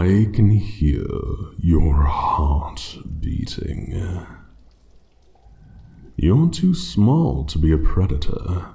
I can hear your heart beating. You're too small to be a predator,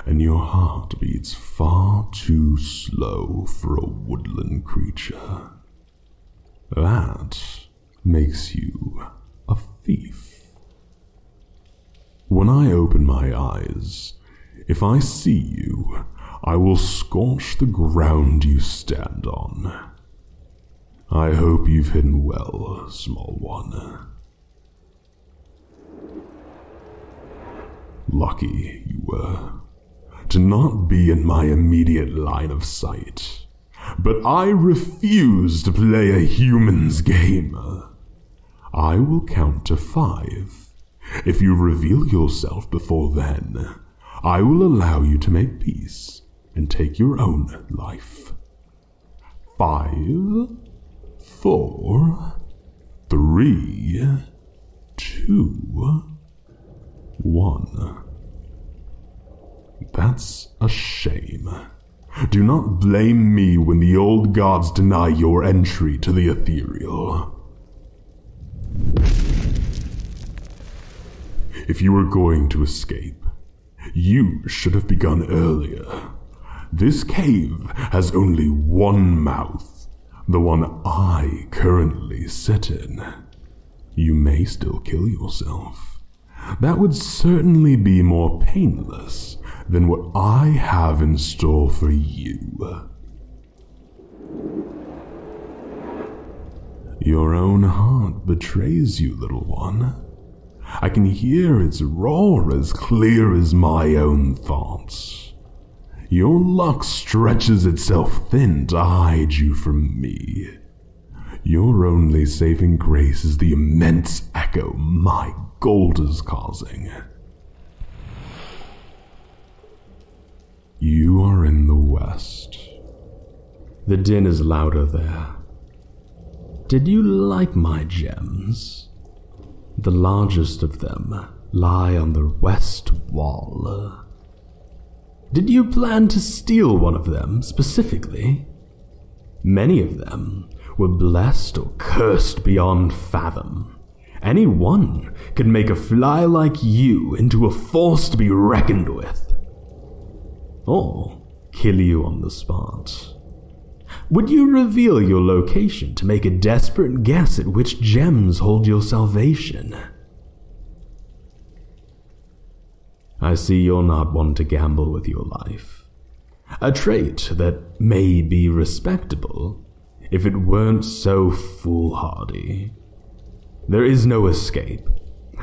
and your heart beats far too slow for a woodland creature. That makes you a thief. When I open my eyes, if I see you, I will scorch the ground you stand on. I hope you've hidden well, small one. Lucky you were to not be in my immediate line of sight, but I refuse to play a human's game. I will count to 5. If you reveal yourself before then, I will allow you to make peace and take your own life. 5, 4, 3, 2, 1. That's a shame. Do not blame me when the old gods deny your entry to the ethereal. If you were going to escape, you should have begun earlier. This cave has only one mouth, the one I currently sit in. You may still kill yourself. That would certainly be more painless than what I have in store for you. Your own heart betrays you, little one. I can hear its roar as clear as my own thoughts. Your luck stretches itself thin to hide you from me. Your only saving grace is the immense echo my gold is causing. You are in the west. The din is louder there. Did you like my gems? The largest of them lie on the west wall. Did you plan to steal one of them specifically? Many of them were blessed or cursed beyond fathom. Any one could make a fly like you into a force to be reckoned with. Or kill you on the spot. Would you reveal your location to make a desperate guess at which gems hold your salvation? I see you're not one to gamble with your life. A trait that may be respectable if it weren't so foolhardy. There is no escape.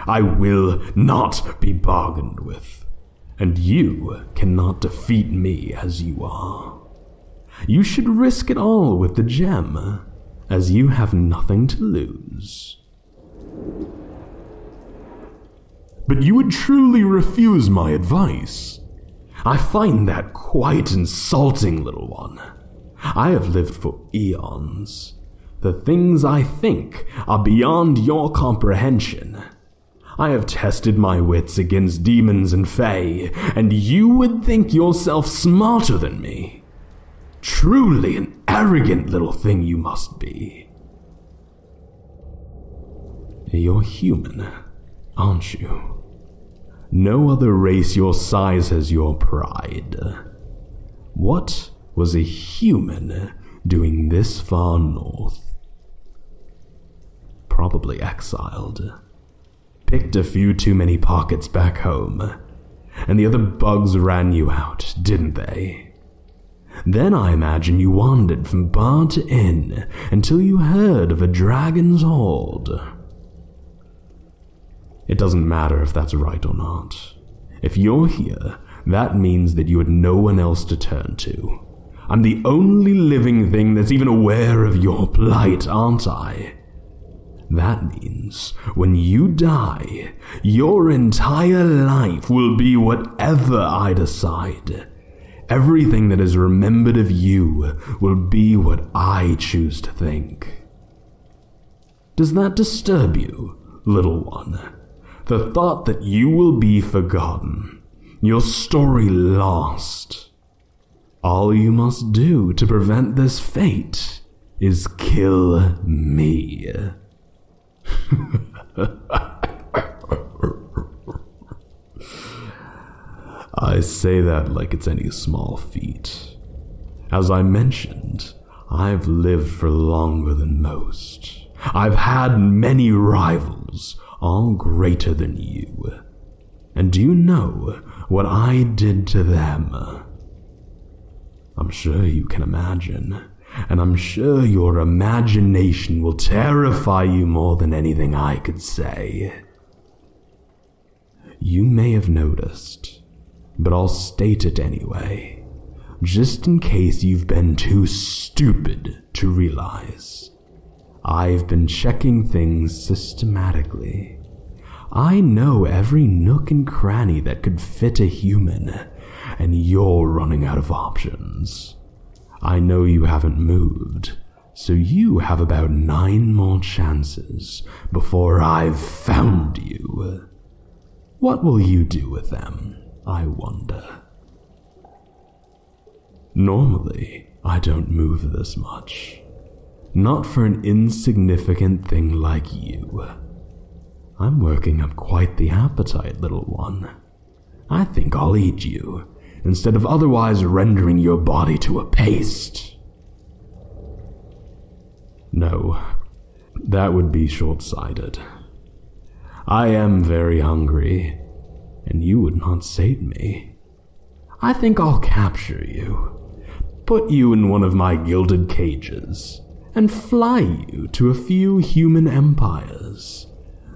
I will not be bargained with. And you cannot defeat me as you are. You should risk it all with the gem, as you have nothing to lose. But you would truly refuse my advice. I find that quite insulting, little one. I have lived for eons. The things I think are beyond your comprehension. I have tested my wits against demons and fae, and you would think yourself smarter than me. Truly an arrogant little thing you must be. You're human, aren't you? No other race your size has your pride. What was a human doing this far north? Probably exiled. Picked a few too many pockets back home, and the other bugs ran you out, didn't they? Then I imagine you wandered from bar to inn until you heard of a dragon's hoard. It doesn't matter if that's right or not. If you're here, that means that you had no one else to turn to. I'm the only living thing that's even aware of your plight, aren't I? That means when you die, your entire life will be whatever I decide. Everything that is remembered of you will be what I choose to think. Does that disturb you, little one? The thought that you will be forgotten, your story lost. All you must do to prevent this fate is kill me. I say that like it's any small feat. As I mentioned, I've lived for longer than most. I've had many rivals, all greater than you. And do you know what I did to them? I'm sure you can imagine, and I'm sure your imagination will terrify you more than anything I could say. You may have noticed, but I'll state it anyway, just in case you've been too stupid to realize. I've been checking things systematically. I know every nook and cranny that could fit a human, and you're running out of options. I know you haven't moved, so you have about 9 more chances before I've found you. What will you do with them, I wonder? Normally, I don't move this much. Not for an insignificant thing like you. I'm working up quite the appetite, little one. I think I'll eat you, instead of otherwise rendering your body to a paste. No, that would be short-sighted. I am very hungry, and you would not sate me. I think I'll capture you, put you in one of my gilded cages, and fly you to a few human empires.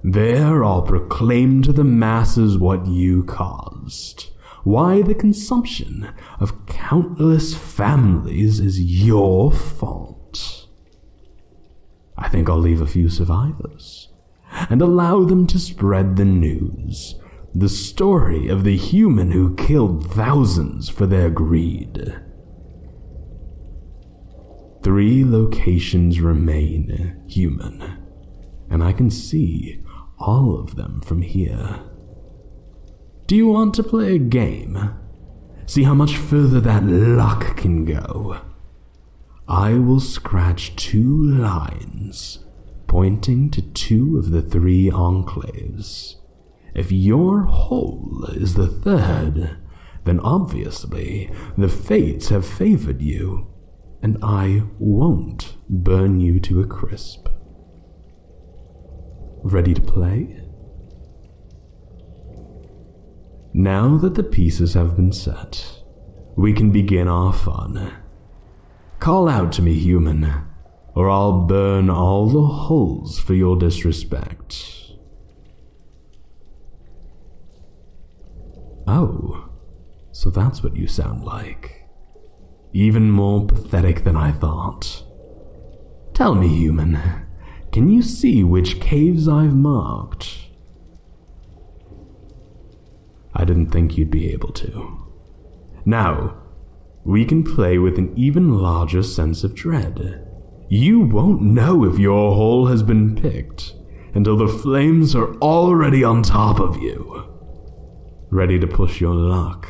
There I'll proclaim to the masses what you caused, why the consumption of countless families is your fault. I think I'll leave a few survivors, and allow them to spread the news, the story of the human who killed thousands for their greed. 3 locations remain human, and I can see all of them from here. Do you want to play a game? See how much further that luck can go. I will scratch 2 lines pointing to 2 of the 3 enclaves. If your hole is the 3rd, then obviously the fates have favored you, and I won't burn you to a crisp. Ready to play? Now that the pieces have been set, we can begin our fun. Call out to me, human, or I'll burn all the holes for your disrespect. Oh, so that's what you sound like. Even more pathetic than I thought. Tell me, human, can you see which caves I've marked? I didn't think you'd be able to. Now, we can play with an even larger sense of dread. You won't know if your hole has been picked until the flames are already on top of you, ready to push your luck.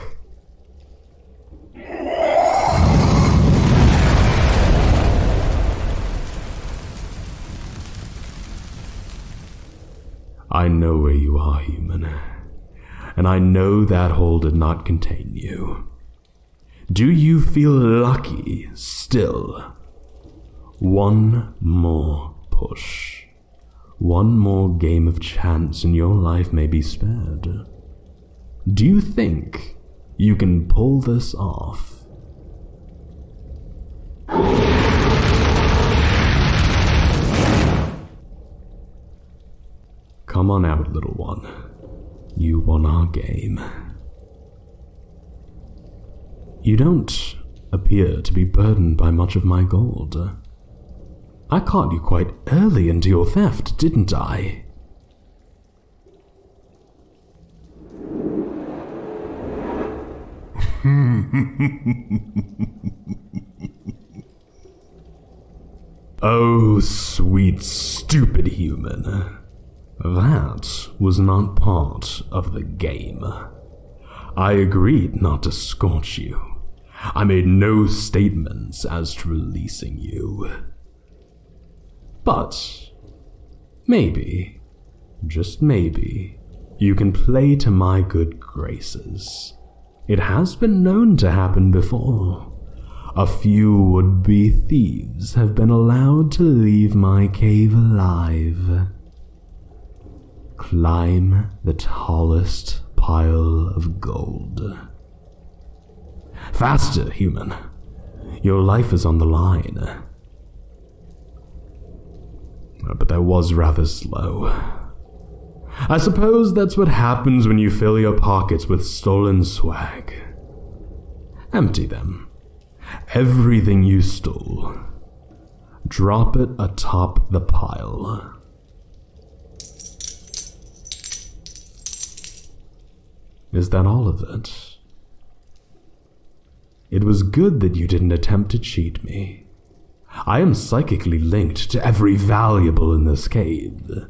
I know where you are, human, and I know that hole did not contain you. Do you feel lucky still? One more push. One more game of chance and your life may be spared. Do you think you can pull this off? Come on out, little one. You won our game. You don't appear to be burdened by much of my gold. I caught you quite early into your theft, didn't I? Oh, sweet, stupid human. That was not part of the game. I agreed not to scorch you. I made no statements as to releasing you. But maybe, just maybe, you can play to my good graces. It has been known to happen before. A few would-be thieves have been allowed to leave my cave alive. Climb the tallest pile of gold. Faster, human. Your life is on the line. But that was rather slow. I suppose that's what happens when you fill your pockets with stolen swag. Empty them. Everything you stole. Drop it atop the pile. Is that all of it? It was good that you didn't attempt to cheat me. I am psychically linked to every valuable in this cave.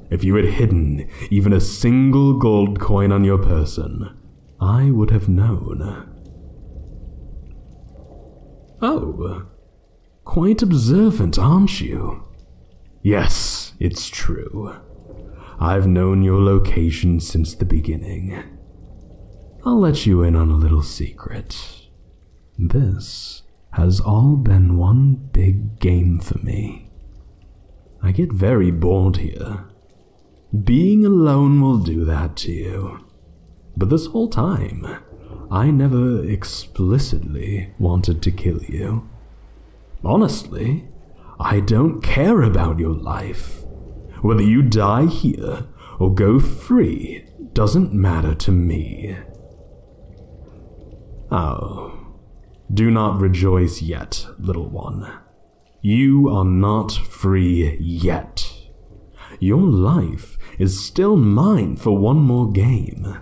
If you had hidden even a single gold coin on your person, I would have known. Oh, quite observant, aren't you? Yes, it's true. I've known your location since the beginning. I'll let you in on a little secret. This has all been one big game for me. I get very bored here. Being alone will do that to you. But this whole time, I never explicitly wanted to kill you. Honestly, I don't care about your life. Whether you die here or go free doesn't matter to me. Oh, do not rejoice yet, little one. You are not free yet. Your life is still mine for one more game.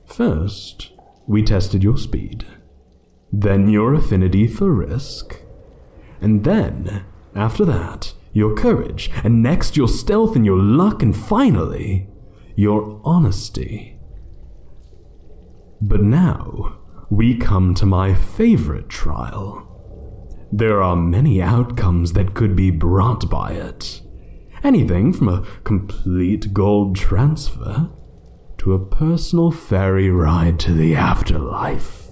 First, we tested your speed, then your affinity for risk, and then, after that, your courage, and next your stealth and your luck, and finally, your honesty. But now, we come to my favorite trial. There are many outcomes that could be brought by it. Anything from a complete gold transfer to a personal ferry ride to the afterlife.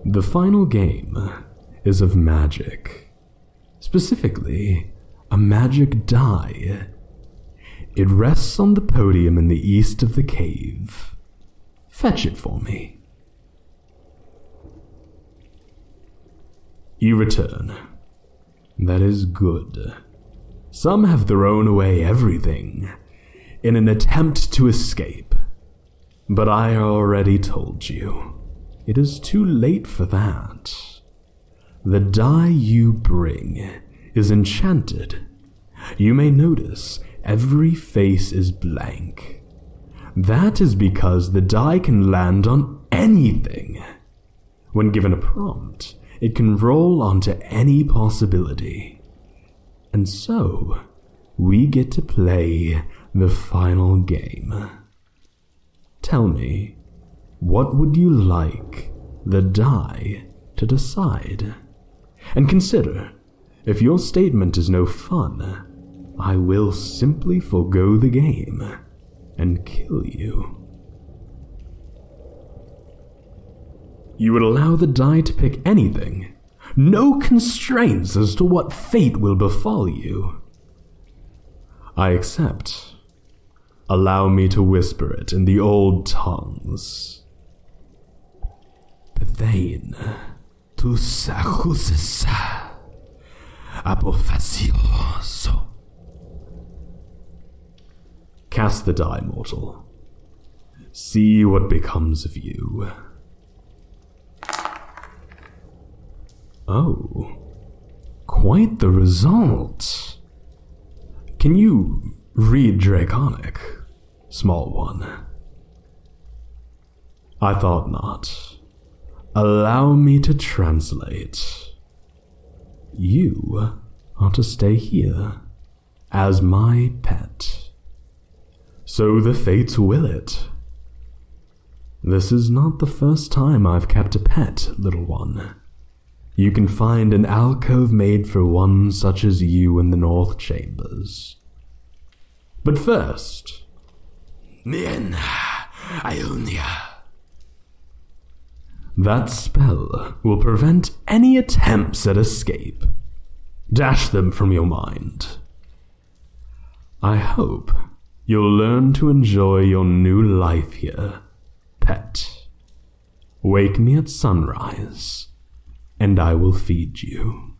The final game is of magic. Specifically, a magic die. It rests on the podium in the east of the cave. Fetch it for me. You return. That is good. Some have thrown away everything in an attempt to escape. But I already told you, it is too late for that. The die you bring is enchanted. You may notice every face is blank. That is because the die can land on anything. When given a prompt, it can roll onto any possibility. And so, we get to play the final game. Tell me, what would you like the die to decide? And consider, if your statement is no fun, I will simply forgo the game and kill you. You would allow the die to pick anything, no constraints as to what fate will befall you. I accept. Allow me to whisper it in the old tongues. Pethane, tu sachuses apophasioso. Cast the die, mortal. See what becomes of you. Oh, quite the result. Can you read Draconic, small one? I thought not. Allow me to translate. You are to stay here as my pet. So the fates will it. This is not the first time I've kept a pet, little one. you can find an alcove made for one such as you in the North Chambers. But first, Mien, Ionia. That spell will prevent any attempts at escape. Dash them from your mind. I hope you'll learn to enjoy your new life here, pet. Wake me at sunrise, and I will feed you.